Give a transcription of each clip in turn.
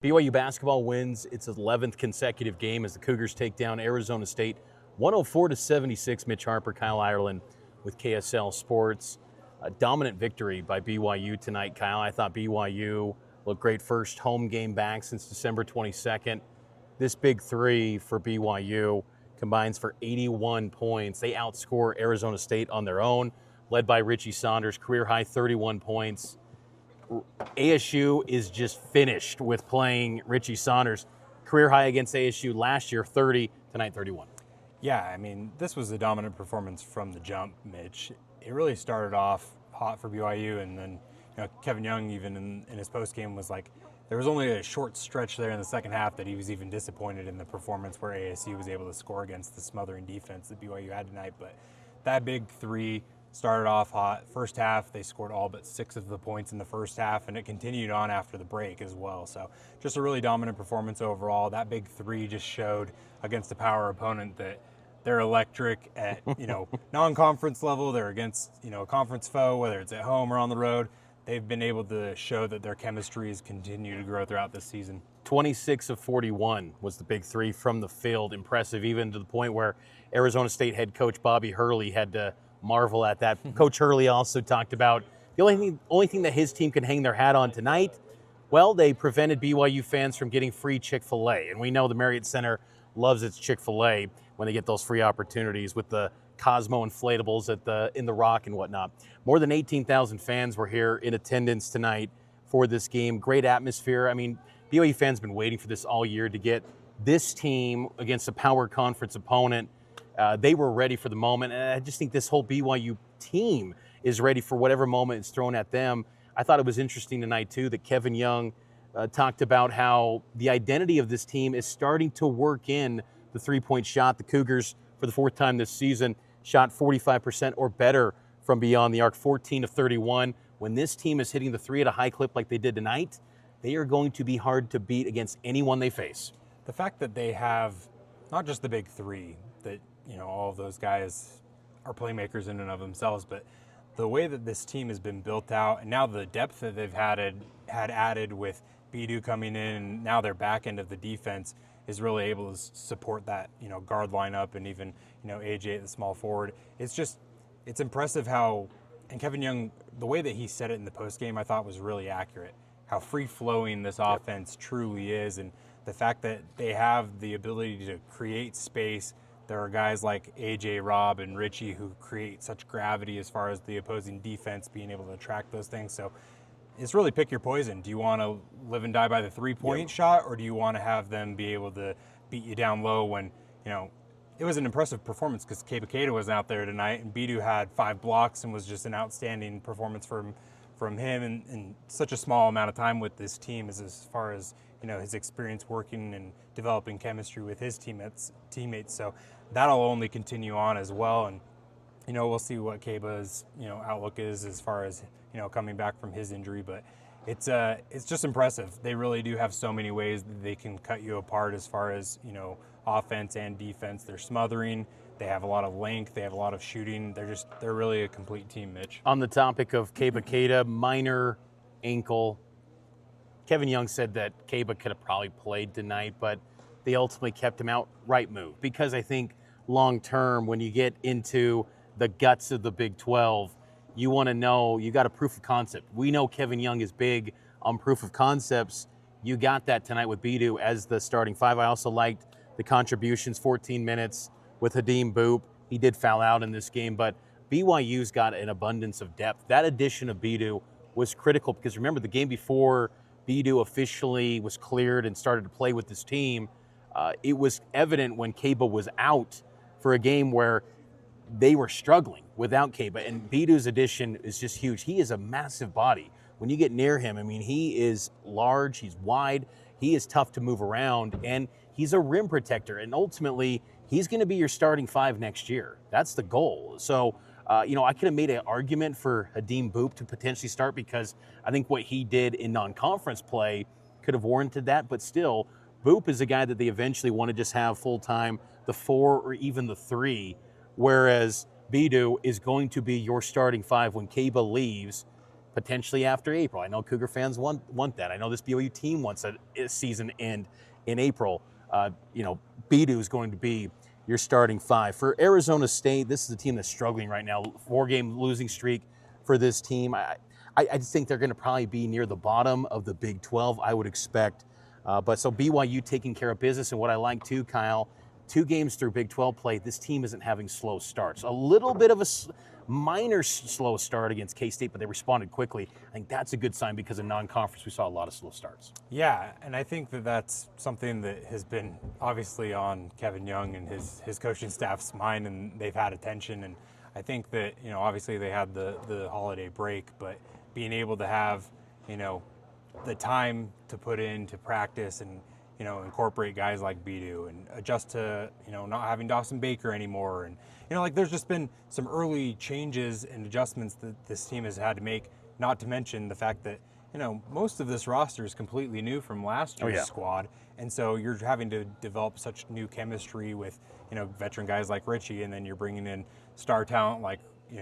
BYU basketball wins its 11th consecutive game as the Cougars take down Arizona State 104-76. Mitch Harper, Kyle Ireland with KSL Sports. A dominant victory by BYU tonight, Kyle. I thought BYU looked great, first home game back since December 22nd. This big three for BYU combines for 81 points. They outscore Arizona State on their own, led by Richie Saunders, career high 31 points. ASU is just finished with playing Richie Saunders. Career high against ASU last year, 30, tonight 31. Yeah, I mean, this was a dominant performance from the jump, Mitch. It really started off hot for BYU, and then Kevin Young, even in his postgame, was like, there was only a short stretch there in the second half that he was even disappointed in the performance where ASU was able to score against the smothering defense that BYU had tonight. But that big three started off hot. First half, they scored all but 6 of the points in the first half, and it continued on after the break as well. So just a really dominant performance overall. That big three just showed against a power opponent that they're electric at, non-conference level. They're against, a conference foe, whether it's at home or on the road. They've been able to show that their chemistry has continued to grow throughout this season. 26 of 41 was the big three from the field. Impressive, even to the point where Arizona State head coach Bobby Hurley had to marvel at that. Coach Hurley also talked about the only thing that his team can hang their hat on tonight. Well, they prevented BYU fans from getting free Chick-fil-A, and we know the Marriott Center loves its Chick-fil-A when they get those free opportunities with the Cosmo inflatables in the Rock and whatnot. More than 18,000 fans were here in attendance tonight for this game. Great atmosphere. I mean, BYU fans have been waiting for this all year to get this team against a power conference opponent. They were ready for the moment, and I just think this whole BYU team is ready for whatever moment is thrown at them. I thought it was interesting tonight, too, that Kevin Young talked about how the identity of this team is starting to work in the three-point shot. The Cougars, for the fourth time this season, shot 45% or better from beyond the arc, 14 of 31. When this team is hitting the three at a high clip like they did tonight, they are going to be hard to beat against anyone they face. The fact that they have not just the big three, that all of those guys are playmakers in and of themselves, but the way that this team has been built out, and now the depth that they've had added with BYU coming in, and now their back end of the defense is really able to support that guard lineup, and even AJ at the small forward. It's impressive how, and Kevin Young, the way that he said it in the postgame, I thought was really accurate. How free flowing this offense truly is, and the fact that they have the ability to create space. There are guys like AJ, Rob, and Richie who create such gravity as far as the opposing defense being able to track those things. So it's really pick your poison. Do you want to live and die by the three-point shot, or do you want to have them be able to beat you down low when, it was an impressive performance because Dybantsa was out there tonight, and BYU had 5 blocks and was just an outstanding performance from him in such a small amount of time with this team as far as, his experience working and developing chemistry with his teammates. So that'll only continue on as well. And, we'll see what Keba's, outlook is as far as, coming back from his injury. But it's just impressive. They really do have so many ways that they can cut you apart as far as, offense and defense. They're smothering. They have a lot of length. They have a lot of shooting. They're really a complete team, Mitch. On the topic of Dybantsa, minor ankle. Kevin Young said that Keba could have probably played tonight, but they ultimately kept him out. Right move, because I think long term, when you get into the guts of the Big 12, you want to know, you got a proof of concept. We know Kevin Young is big on proof of concepts. You got that tonight with BYU as the starting 5. I also liked the contributions, 14 minutes with Hadim Boop. He did foul out in this game, but BYU's got an abundance of depth. That addition of BYU was critical because remember, the game before BYU officially was cleared and started to play with this team, it was evident when Keba was out for a game where they were struggling without Keba, and BYU's addition is just huge. He is a massive body. When you get near him, I mean, he is large, he's wide, he is tough to move around, and he's a rim protector, and ultimately, he's going to be your starting 5 next year. That's the goal. So, I could have made an argument for Hadim Boop to potentially start because I think what he did in non-conference play could have warranted that, but still, Boop is a guy that they eventually want to just have full-time, the 4 or even the 3, whereas BYU is going to be your starting 5 when Keba leaves, potentially after April. I know Cougar fans want that. I know this BYU team wants a season end in April. Bidu is going to be your starting 5. For Arizona State, this is a team that's struggling right now. 4-game losing streak for this team. I just think they're going to probably be near the bottom of the Big 12, I would expect. But so BYU taking care of business. And what I like too, Kyle, 2 games through Big 12 play, this team isn't having slow starts. A little bit of a minor slow start against K-State, but they responded quickly. I think that's a good sign because in non-conference we saw a lot of slow starts. Yeah, and I think that that's something that has been obviously on Kevin Young and his coaching staff's mind, and they've had attention. And I think that, obviously they had the holiday break, but being able to have, the time to put into practice and, incorporate guys like Bidu and adjust to, not having Dawson Baker anymore. And, there's just been some early changes and adjustments that this team has had to make, not to mention the fact that, most of this roster is completely new from last year's squad. And so you're having to develop such new chemistry with, veteran guys like Richie, and then you're bringing in star talent like,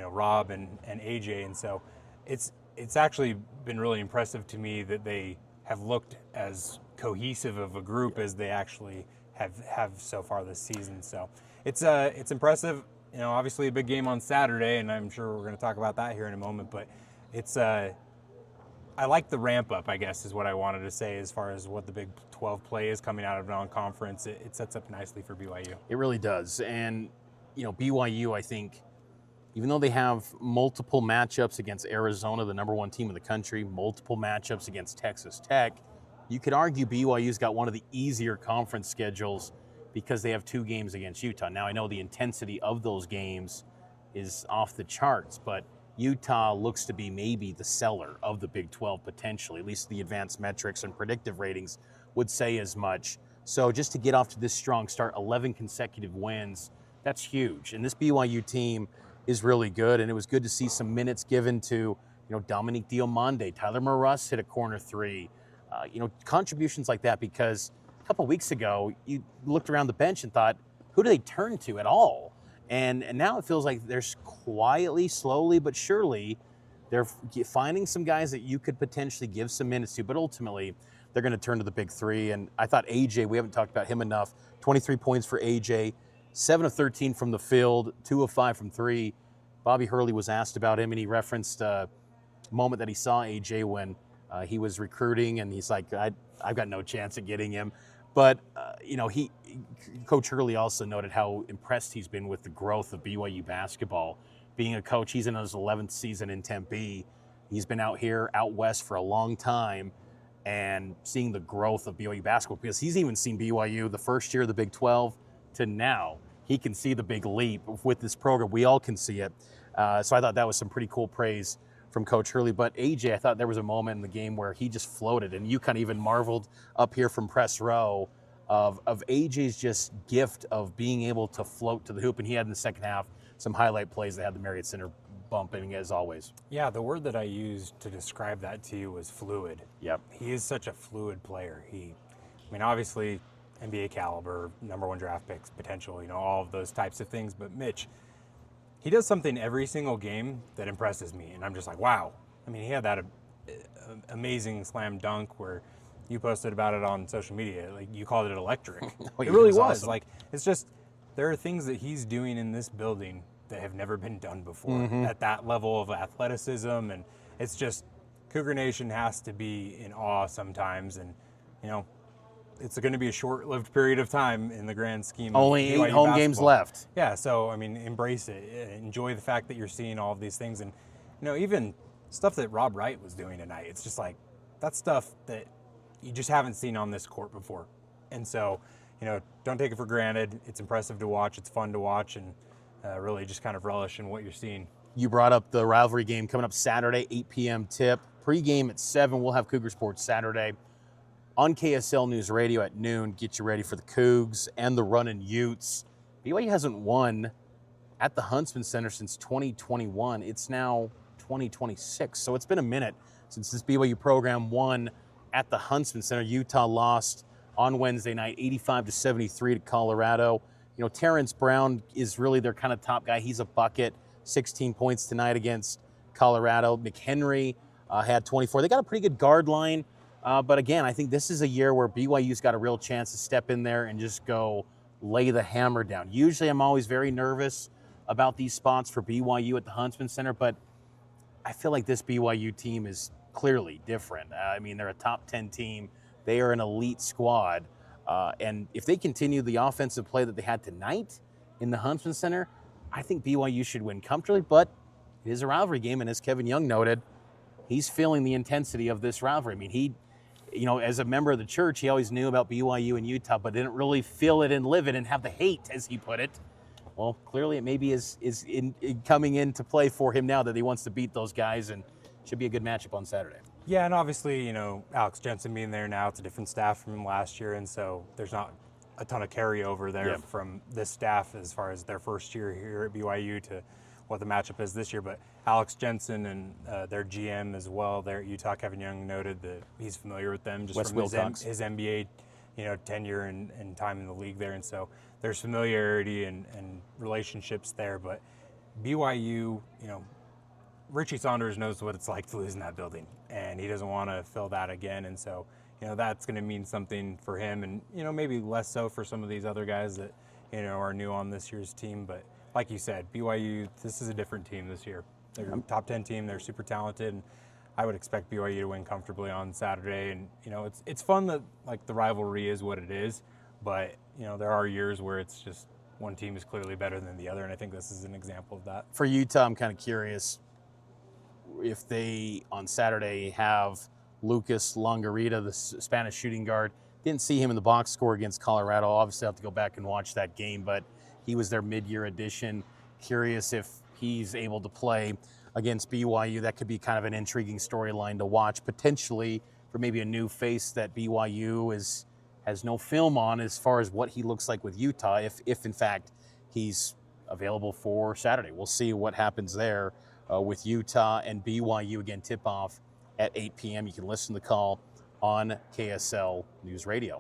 Rob and AJ. And so it's actually been really impressive to me that they have looked as cohesive of a group as they actually have so far this season. So it's impressive. Obviously a big game on Saturday, and I'm sure we're going to talk about that here in a moment. But I like the ramp up, I guess, is what I wanted to say as far as what the Big 12 play is coming out of non-conference. It sets up nicely for BYU. It really does. And, BYU, I think, even though they have multiple matchups against Arizona, the number 1 team in the country, multiple matchups against Texas Tech, you could argue BYU's got one of the easier conference schedules because they have 2 games against Utah. Now, I know the intensity of those games is off the charts, but Utah looks to be maybe the seller of the Big 12 potentially. At least the advanced metrics and predictive ratings would say as much. So just to get off to this strong start, 11 consecutive wins, that's huge. And this BYU team is really good, and it was good to see some minutes given to, Dominique Diomande, Tyler Maruss hit a corner 3, contributions like that, because a couple weeks ago you looked around the bench and thought, who do they turn to at all? And now it feels like they're quietly, slowly, but surely they're finding some guys that you could potentially give some minutes to, but ultimately they're going to turn to the big 3. And I thought AJ, we haven't talked about him enough, 23 points for AJ, 7 of 13 from the field, 2 of 5 from 3. Bobby Hurley was asked about him, and he referenced a moment that he saw AJ when he was recruiting, and he's like, I've got no chance at getting him. But, Coach Hurley also noted how impressed he's been with the growth of BYU basketball. Being a coach, he's in his 11th season in Tempe. He's been out west for a long time, and seeing the growth of BYU basketball, because he's even seen BYU the first year of the Big 12 to now. He can see the big leap with this program. We all can see it. So I thought that was some pretty cool praise from Coach Hurley. But AJ, I thought there was a moment in the game where he just floated, and you kind of even marveled up here from press row of AJ's just gift of being able to float to the hoop. And he had in the second half some highlight plays that had the Marriott Center bumping, as always. Yeah, the word that I used to describe that to you was fluid. Yep. He is such a fluid player. Obviously, NBA caliber, number 1 draft picks, potential, all of those types of things. But Mitch, he does something every single game that impresses me. And I'm just like, wow. He had that amazing slam dunk where you posted about it on social media. Like, you called it electric. It really was. Awesome. Like, it's just, there are things that he's doing in this building that have never been done before at that level of athleticism. And it's just, Cougar Nation has to be in awe sometimes. And, it's going to be a short-lived period of time in the grand scheme of only 8 BYU home basketball. games left. Yeah, so, embrace it. Enjoy the fact that you're seeing all of these things. And, even stuff that Rob Wright was doing tonight, it's just like, that's stuff that you just haven't seen on this court before. And so, don't take it for granted. It's impressive to watch. It's fun to watch, and really just kind of relish in what you're seeing. You brought up the rivalry game coming up Saturday, 8 p.m. tip. Pre-game at 7. We'll have Cougar Sports Saturday on KSL NewsRadio at noon. Get you ready for the Cougs and the Runnin' Utes. BYU hasn't won at the Huntsman Center since 2021. It's now 2026. So it's been a minute since this BYU program won at the Huntsman Center. Utah lost on Wednesday night, 85-73 to Colorado. Terrence Brown is really their kind of top guy. He's a bucket, 16 points tonight against Colorado. McHenry, had 24. They got a pretty good guard line. But again, I think this is a year where BYU's got a real chance to step in there and just go lay the hammer down. Usually I'm always very nervous about these spots for BYU at the Huntsman Center, but I feel like this BYU team is clearly different. I mean, they're a top 10 team. They are an elite squad. And if they continue the offensive play that they had tonight in the Huntsman Center, I think BYU should win comfortably, but it is a rivalry game. And as Kevin Young noted, he's feeling the intensity of this rivalry. I mean, he, as a member of the church, he always knew about BYU and Utah, but didn't really feel it and live it and have the hate, as he put it. Well, clearly it maybe is coming into play for him now that he wants to beat those guys, and should be a good matchup on Saturday. Yeah, and obviously, Alex Jensen being there now, it's a different staff from last year, and so there's not a ton of carryover there from this staff as far as their first year here at BYU to what the matchup is this year. But Alex Jensen and their GM as well there at Utah, Kevin Young, noted that he's familiar with them just from his NBA tenure and time in the league there, and so there's familiarity and relationships there. But BYU, Richie Saunders knows what it's like to lose in that building, and he doesn't want to feel that again. And so, that's going to mean something for him, and maybe less so for some of these other guys that are new on this year's team. But like you said, BYU, this is a different team this year. They're a top 10 team. They're super talented, and I would expect BYU to win comfortably on Saturday. And it's fun that the rivalry is what it is, but there are years where it's just one team is clearly better than the other, and I think this is an example of that. For Utah, I'm kind of curious if they on Saturday have Lucas Longarita, the Spanish shooting guard. Didn't see him in the box score against Colorado. Obviously, I'll have to go back and watch that game, but he was their mid-year addition. Curious if he's able to play against BYU. That could be kind of an intriguing storyline to watch, potentially for maybe a new face that BYU has no film on as far as what he looks like with Utah, if in fact he's available for Saturday. We'll see what happens there with Utah and BYU. Again, tip-off at 8 p.m. You can listen to the call on KSL News Radio.